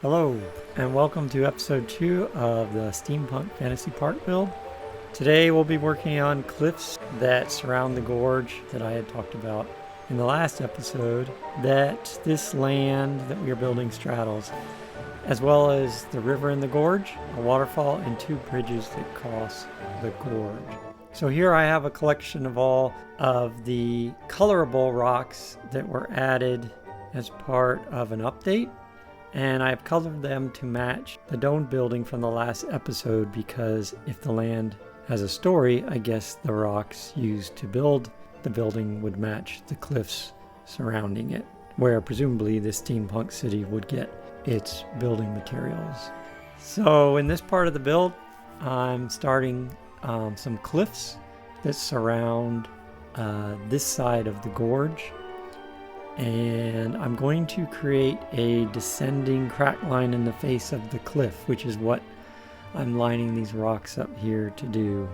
Hello, and welcome to episode 2 of the Steampunk Fantasy Park build. Today we'll be working on cliffs that surround the gorge that I had talked about in the last episode that this land that we are building straddles, as well as the river in the gorge, a waterfall, and 2 bridges that cross the gorge. So here I have a collection of all of the colorable rocks that were added as part of an update. And I've colored them to match the dome building from the last episode because if the land has a story, I guess the rocks used to build the building would match the cliffs surrounding it, where presumably the steampunk city would get its building materials. So in this part of the build, I'm starting some cliffs that surround this side of the gorge. And I'm going to create a descending crack line in the face of the cliff, which is what I'm lining these rocks up here to do.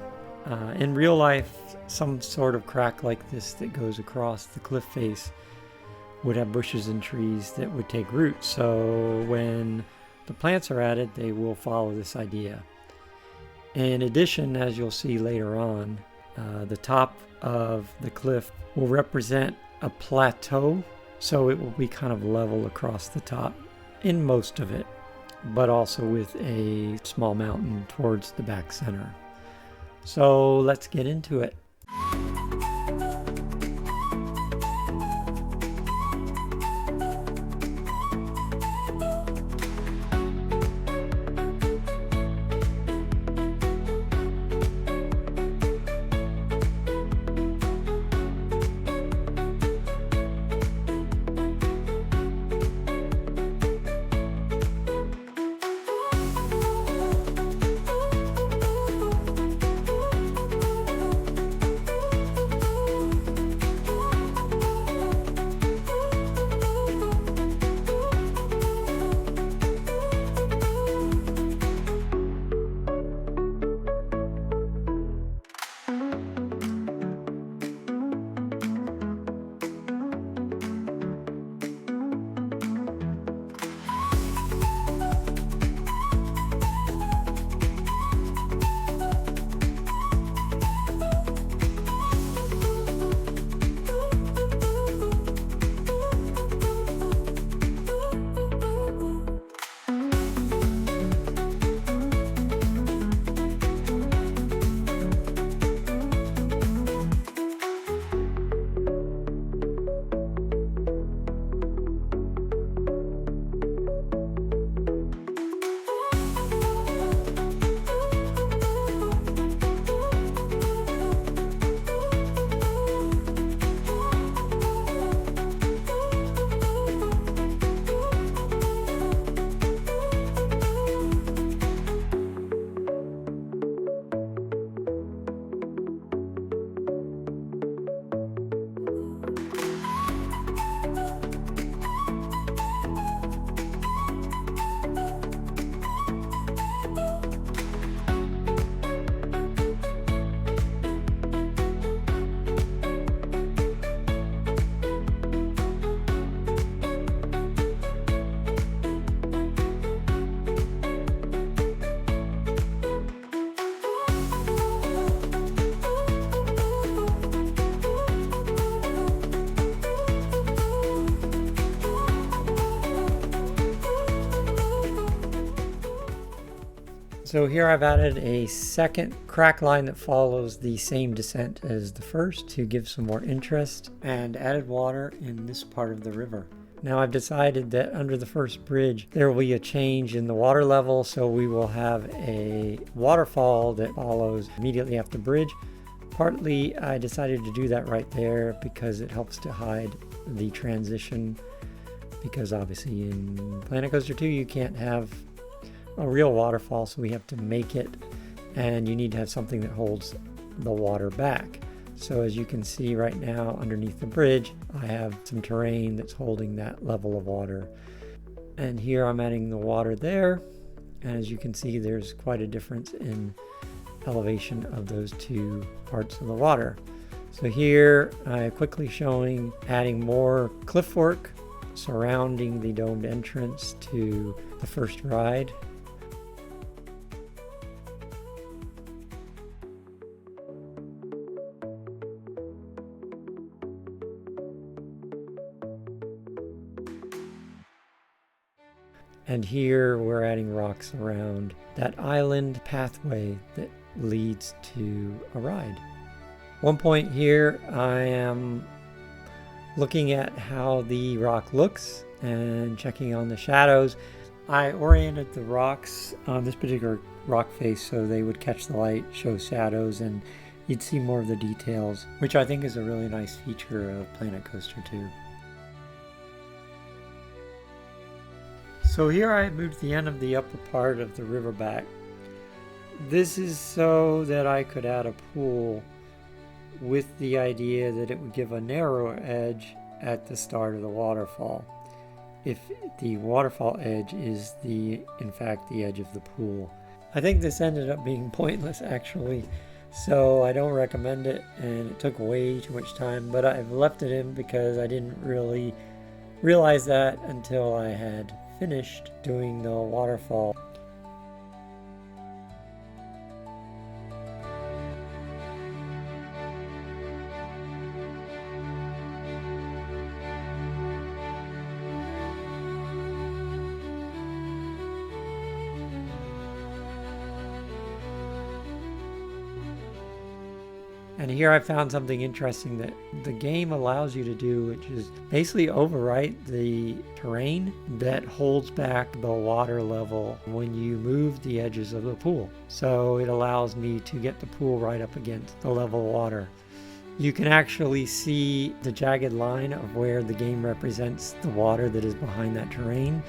In real life, some sort of crack like this that goes across the cliff face would have bushes and trees that would take root. So when the plants are added, they will follow this idea. In addition, as you'll see later on, the top of the cliff will represent a plateau, so it will be kind of level across the top in most of it, but also with a small mountain towards the back center. So let's get into it. So here I've added a second crack line that follows the same descent as the first to give some more interest, and added water in this part of the river. Now I've decided that under the first bridge there will be a change in the water level, so we will have a waterfall that follows immediately after the bridge. Partly I decided to do that right there because it helps to hide the transition, because obviously in Planet Coaster 2 you can't have a real waterfall, so we have to make it, and you need to have something that holds the water back. So as you can see right now underneath the bridge, I have some terrain that's holding that level of water. And here I'm adding the water there, and as you can see there's quite a difference in elevation of those two parts of the water. So here I'm quickly showing adding more cliff work surrounding the domed entrance to the first ride. And here we're adding rocks around that island pathway that leads to a ride. One point here, I am looking at how the rock looks and checking on the shadows. I oriented the rocks on this particular rock face so they would catch the light, show shadows, and you'd see more of the details, which I think is a really nice feature of Planet Coaster 2. So here I moved the end of the upper part of the river back. This is so that I could add a pool with the idea that it would give a narrower edge at the start of the waterfall, if the waterfall edge is in fact the edge of the pool. I think this ended up being pointless actually, so I don't recommend it, and it took way too much time, but I've left it in because I didn't really realize that until I had finished doing the waterfall. And here I found something interesting that the game allows you to do, which is basically overwrite the terrain that holds back the water level when you move the edges of the pool. So it allows me to get the pool right up against the level water. You can actually see the jagged line of where the game represents the water that is behind that terrain.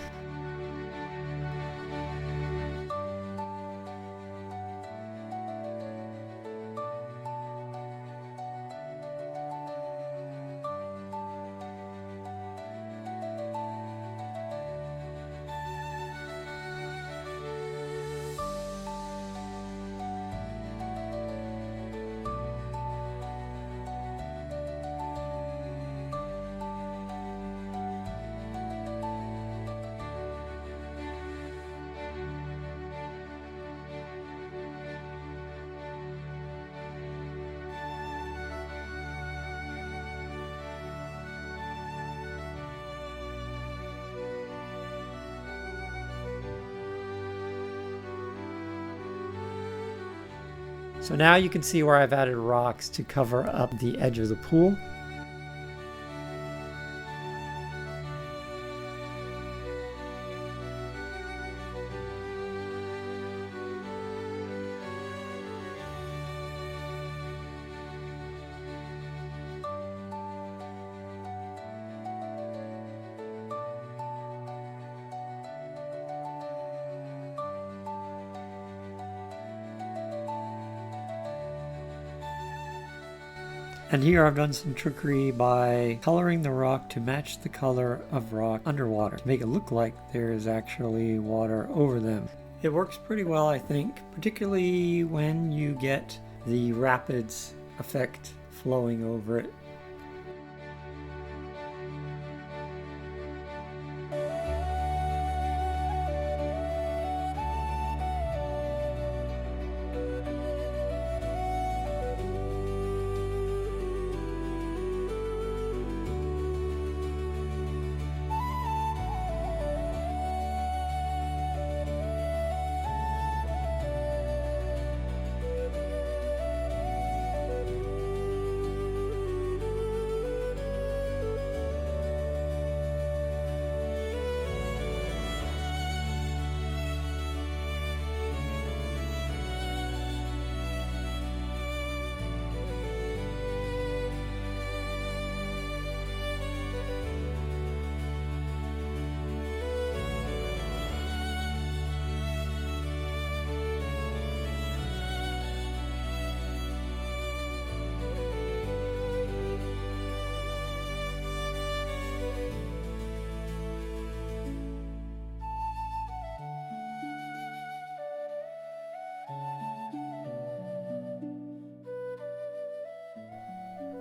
So now you can see where I've added rocks to cover up the edge of the pool. And here I've done some trickery by coloring the rock to match the color of rock underwater, to make it look like there is actually water over them. It works pretty well, I think, particularly when you get the rapids effect flowing over it.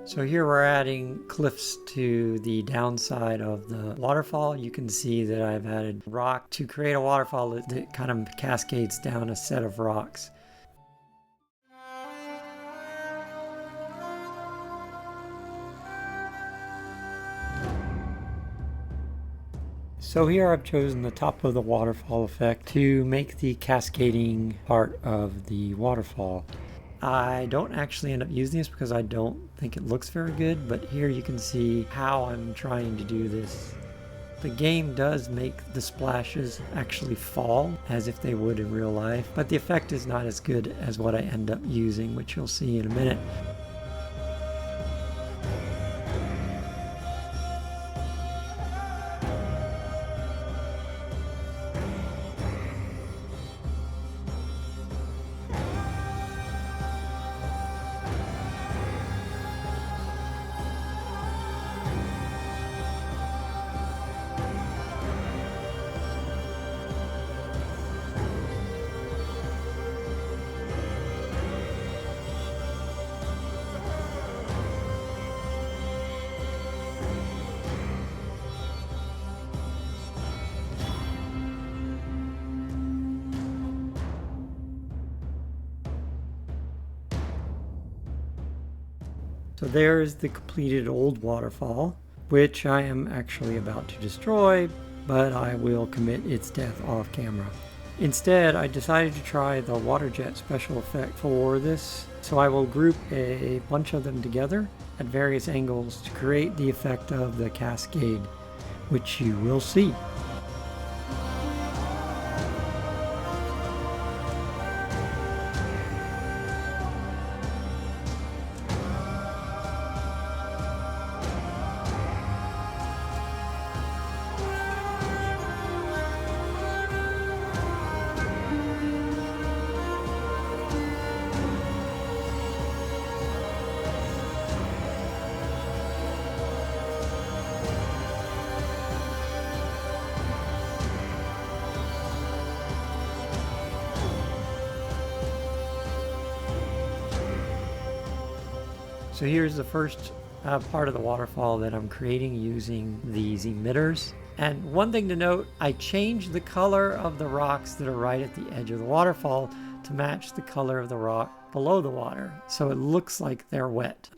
So here we're adding cliffs to the downside of the waterfall. You can see that I've added rock to create a waterfall that kind of cascades down a set of rocks. So here I've chosen the top of the waterfall effect to make the cascading part of the waterfall. I don't actually end up using this because I don't think it looks very good, but here you can see how I'm trying to do this. The game does make the splashes actually fall as if they would in real life, but the effect is not as good as what I end up using, which you'll see in a minute. So there's the completed old waterfall, which I am actually about to destroy, but I will commit its death off camera. Instead, I decided to try the water jet special effect for this, so I will group a bunch of them together at various angles to create the effect of the cascade, which you will see. So here's the first part of the waterfall that I'm creating using these emitters. And one thing to note, I changed the color of the rocks that are right at the edge of the waterfall to match the color of the rock below the water, so it looks like they're wet.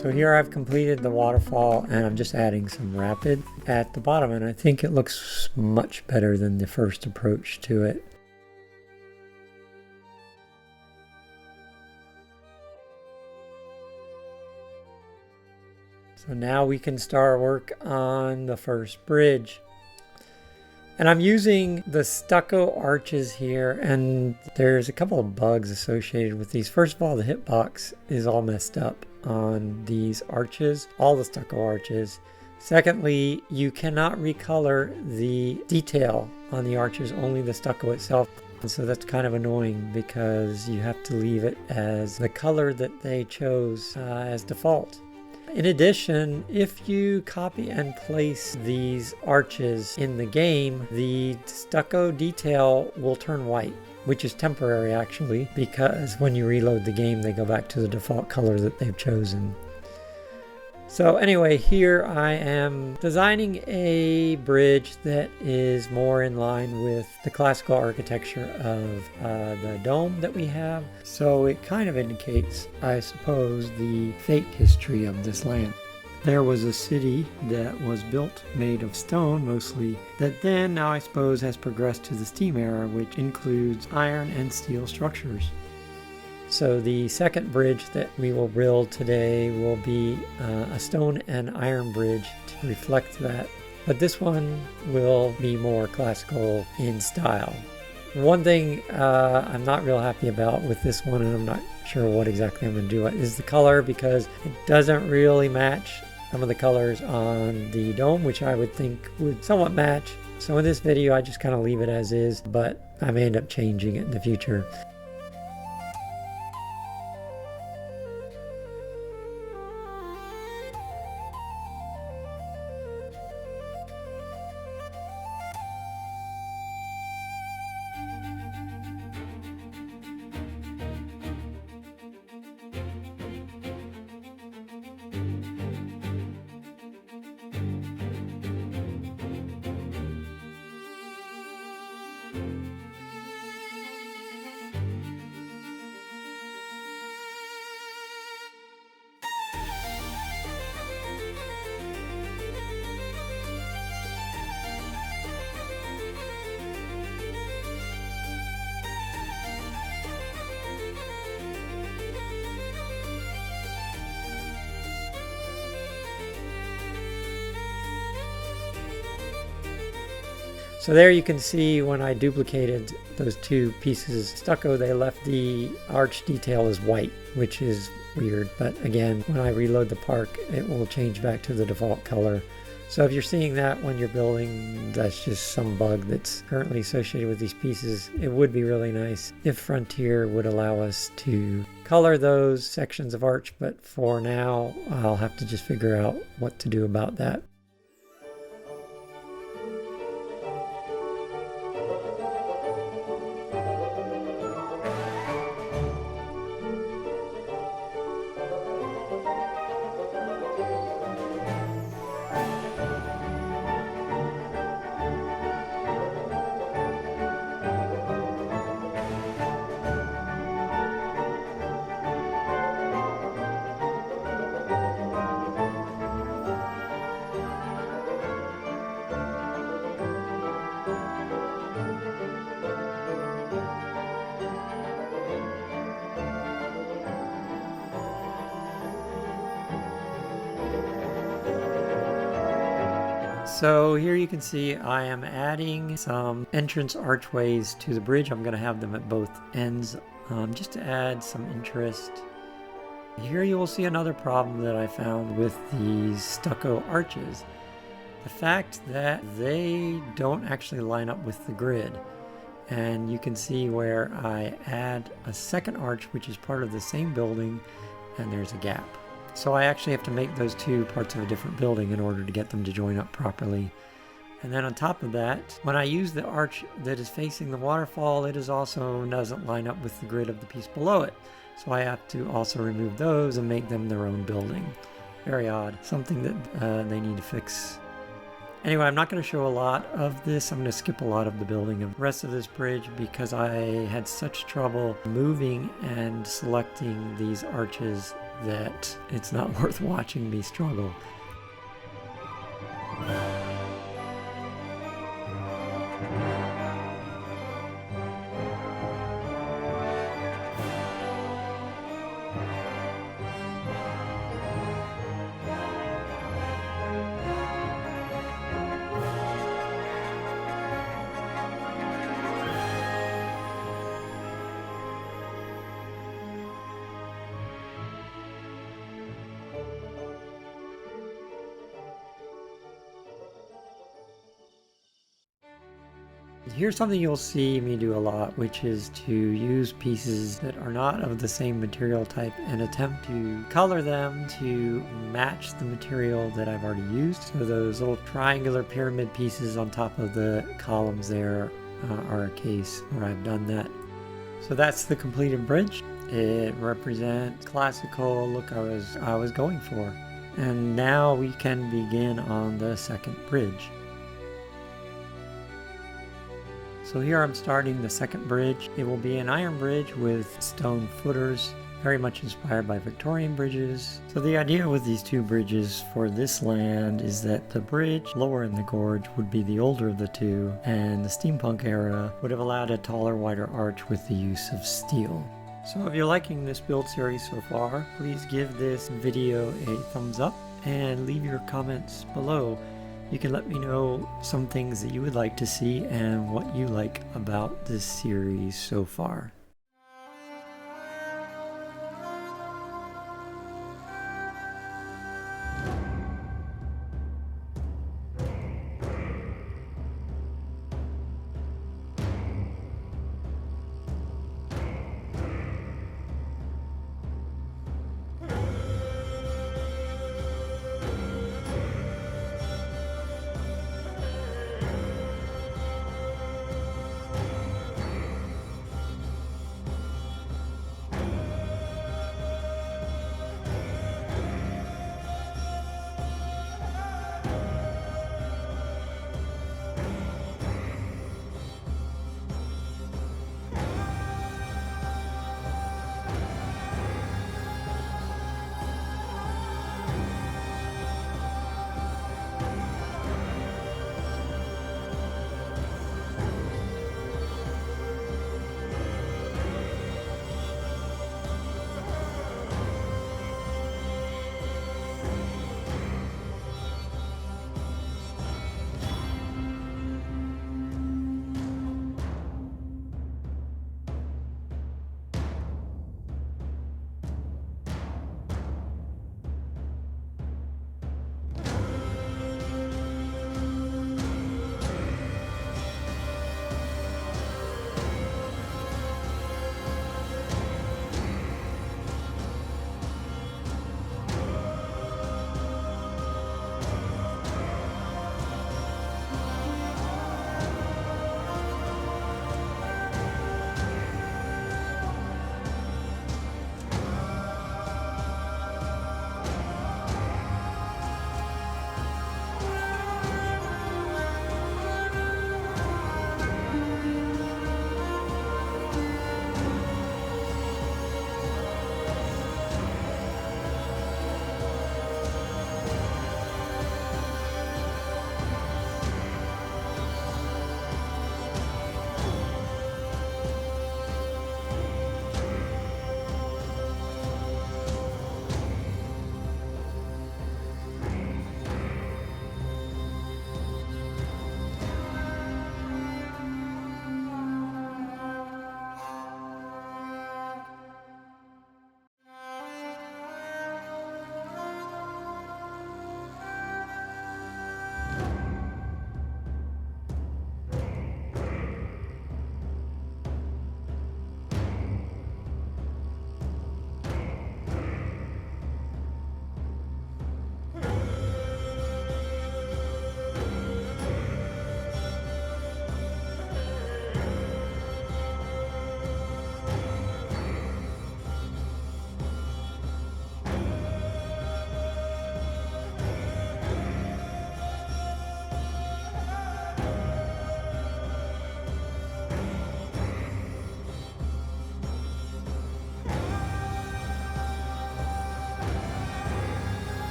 So here I've completed the waterfall and I'm just adding some rapid at the bottom, and I think it looks much better than the first approach to it. So now we can start work on the first bridge. And I'm using the stucco arches here, and there's a couple of bugs associated with these. First of all, the hitbox is all messed up on these arches, all the stucco arches. Secondly, you cannot recolor the detail on the arches, only the stucco itself. And so that's kind of annoying because you have to leave it as the color that they chose as default. In addition, if you copy and place these arches in the game, the stucco detail will turn white, which is temporary actually, because when you reload the game, they go back to the default color that they've chosen. So anyway, here I am designing a bridge that is more in line with the classical architecture of the dome that we have. So it kind of indicates, I suppose, the fate history of this land. There was a city that was built made of stone mostly, that then now I suppose has progressed to the steam era, which includes iron and steel structures. So the second bridge that we will build today will be a stone and iron bridge to reflect that. But this one will be more classical in style. One thing I'm not real happy about with this one, and I'm not sure what exactly I'm going to do, is the color, because it doesn't really match some of the colors on the dome, which I would think would somewhat match. So in this video, I just kind of leave it as is, but I may end up changing it in the future. So there you can see when I duplicated those two pieces of stucco, they left the arch detail as white, which is weird. But again, when I reload the park, it will change back to the default color. So if you're seeing that when you're building, that's just some bug that's currently associated with these pieces. It would be really nice if Frontier would allow us to color those sections of arch, but for now, I'll have to just figure out what to do about that. So here you can see I am adding some entrance archways to the bridge. I'm going to have them at both ends just to add some interest. Here you will see another problem that I found with these stucco arches. The fact that they don't actually line up with the grid. And you can see where I add a second arch, which is part of the same building, and there's a gap. So I actually have to make those two parts of a different building in order to get them to join up properly. And then on top of that, when I use the arch that is facing the waterfall, it is also doesn't line up with the grid of the piece below it. So I have to also remove those and make them their own building. Very odd. Something that they need to fix. Anyway, I'm not going to show a lot of this. I'm going to skip a lot of the building of the rest of this bridge because I had such trouble moving and selecting these arches that it's not worth watching me struggle. Here's something you'll see me do a lot, which is to use pieces that are not of the same material type and attempt to color them to match the material that I've already used. So those little triangular pyramid pieces on top of the columns there are a case where I've done that. So that's the completed bridge. It represents classical look I was going for. And now we can begin on the second bridge. So here I'm starting the second bridge. It will be an iron bridge with stone footers, very much inspired by Victorian bridges. So the idea with these two bridges for this land is that the bridge lower in the gorge would be the older of the two, and the steampunk era would have allowed a taller, wider arch with the use of steel. So if you're liking this build series so far, please give this video a thumbs up and leave your comments below. You can let me know some things that you would like to see and what you like about this series so far.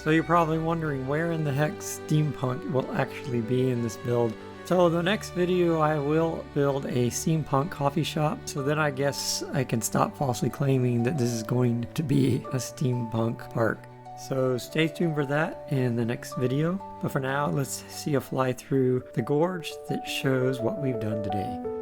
So you're probably wondering where in the heck steampunk will actually be in this build. So the next video I will build a steampunk coffee shop, so then I guess I can stop falsely claiming that this is going to be a steampunk park. So stay tuned for that in the next video. But for now, let's see a fly through the gorge that shows what we've done today.